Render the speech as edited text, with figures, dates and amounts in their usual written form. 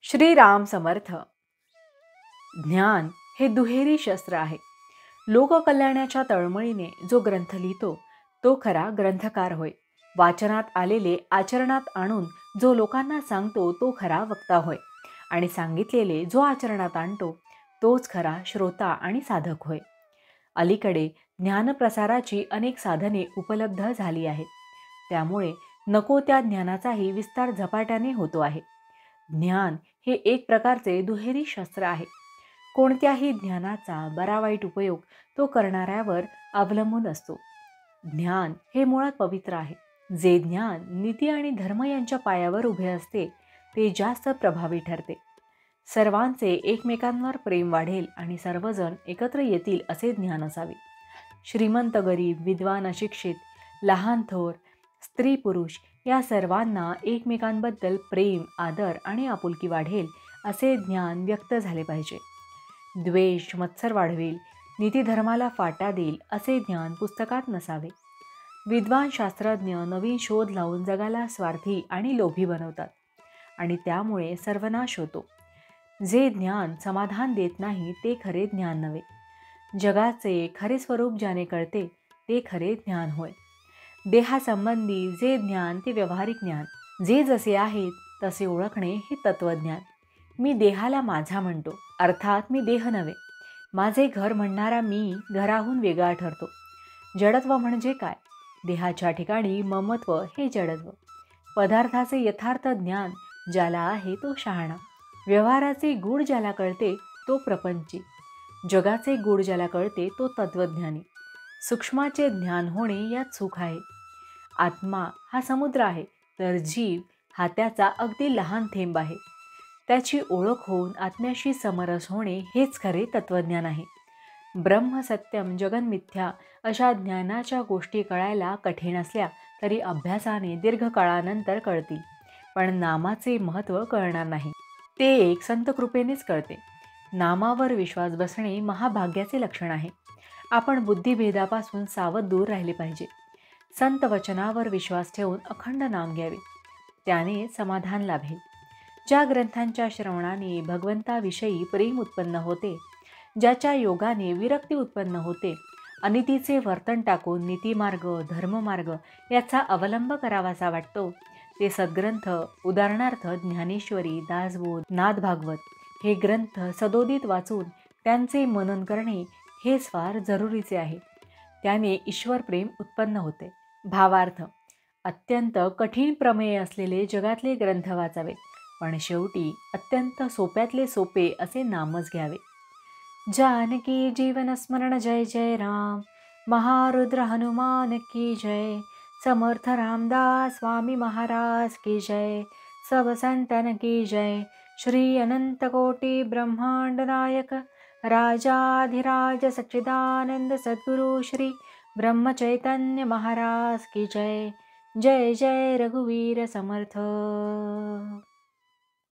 श्रीराम समर्थ. ज्ञान हे दुहेरी शस्त्र आहे. लोककल्याणाच्या तळमळीने जो ग्रंथ लिहितो तो खरा ग्रंथकार होय. वाचनात आलेले आचरणात आणून जो लोकांना सांगतो तो खरा वक्ता होय. आणि सांगितलेले जो आचरणात आणतो तोच खरा श्रोता आणि साधक होय. अलीकडे ज्ञानप्रसाराची अनेक साधने उपलब्ध झाली आहेत. त्यामुळे नको त्या ज्ञानाचाही विस्तार झपाट्याने होतो आहे. ज्ञान हे एक प्रकारचे दुहेरी शस्त्र आहे. कोणत्याही ज्ञानाचा बरा वाईट उपयोग तो करणाऱ्यावर अवलंबून असतो. ज्ञान हे मुळात पवित्र आहे. जे ज्ञान नीती आणि धर्म यांच्या पायावर उभे असते ते जास्त प्रभावी ठरते. सर्वांचे एकमेकांवर प्रेम वाढेल आणि सर्वजण एकत्र येतील असे ज्ञान असावे. श्रीमंत गरीब, विद्वान अशिक्षित, लहान थोर, स्त्री पुरुष या सर्वांना एकमेकांबद्दल प्रेम, आदर आणि आपुलकी वाढेल असे ज्ञान व्यक्त झाले पाहिजे. द्वेष, मत्सर वाढवेल, नीतिधर्माला फाटा देईल असे ज्ञान पुस्तकात नसावे. विद्वान शास्त्रज्ञ नवीन शोध लावून जगाला स्वार्थी आणि लोभी बनवतात आणि त्यामुळे सर्वनाश होतो. जे ज्ञान समाधान देत नाही ते खरे ज्ञान नव्हे. जगाचे खरे स्वरूप ज्याने कळते ते खरे ज्ञान होय. देहासंबंधी जे ज्ञान ते व्यावहारिक ज्ञान. जे जसे आहेत तसे ओळखणे हे तत्वज्ञान. मी देहाला माझा म्हणतो, अर्थात मी देह नव्हे. माझे घर म्हणणारा मी घराहून वेगळा ठरतो. जडत्व म्हणजे काय? देहाच्या ठिकाणी ममत्व हे जडत्व. पदार्थाचे यथार्थ ज्ञान ज्याला आहे तो शहाणा. व्यवहाराचे गूढ ज्याला कळते तो प्रपंची. जगाचे गूढ ज्याला कळते तो तत्वज्ञानी. सूक्ष्माचे ज्ञान होणे यात सुख आहे. आत्मा हा समुद्र आहे तर जीव हा त्याचा अगदी लहान थेंब आहे. त्याची ओळख होऊन आत्म्याशी समरस होणे हेच खरे तत्वज्ञान आहे. ब्रह्म सत्यम जगन मिथ्या अशा ज्ञानाच्या गोष्टी कळायला कठीण असल्या तरी अभ्यासाने दीर्घकाळानंतर कळतील. पण नामाचे महत्त्व कळणार नाही. ते एक संत कृपेनेच कळते. नामावर विश्वास बसणे महाभाग्याचे लक्षण आहे. आपण बुद्धिभेदापासून सावध दूर राहिले पाहिजे. संत वचनावर विश्वास ठेवून अखंड नाम घ्यावे. त्याने समाधान लाभेल. ज्या ग्रंथांच्या श्रवणाने भगवंताविषयी प्रेम उत्पन्न होते, ज्याच्या योगाने विरक्ती उत्पन्न होते, अनितीचे वर्तन टाकून नीतिमार्ग, धर्ममार्ग याचा अवलंब करावासा वाटतो, ते सद्ग्रंथ उदाहरणार्थ ज्ञानेश्वरी, दासबोध, नाद भागवत हे ग्रंथ सदोदित वाचून त्यांचे मनन करणे हेच फार जरुरीचे आहे. त्याने ईश्वर प्रेम उत्पन्न होते. भावार्थ: अत्यंत कठीण प्रमेय असलेले जगातले ग्रंथ वाचावे, पण शेवटी अत्यंत सोप्यातले सोपे असे नामच घ्यावे. जानकी जीवन स्मरण जय जय राम. महारुद्र हनुमान की जय. समर्थ रामदास स्वामी महाराज की जय. सब संतन की जय. श्री अनंत कोटि ब्रह्मांड नायक राजाधिराज सच्चिदानंद सद्गुरु श्री ब्रह्म चैतन्य महाराज की जय. जय जय रघुवीर समर्थ.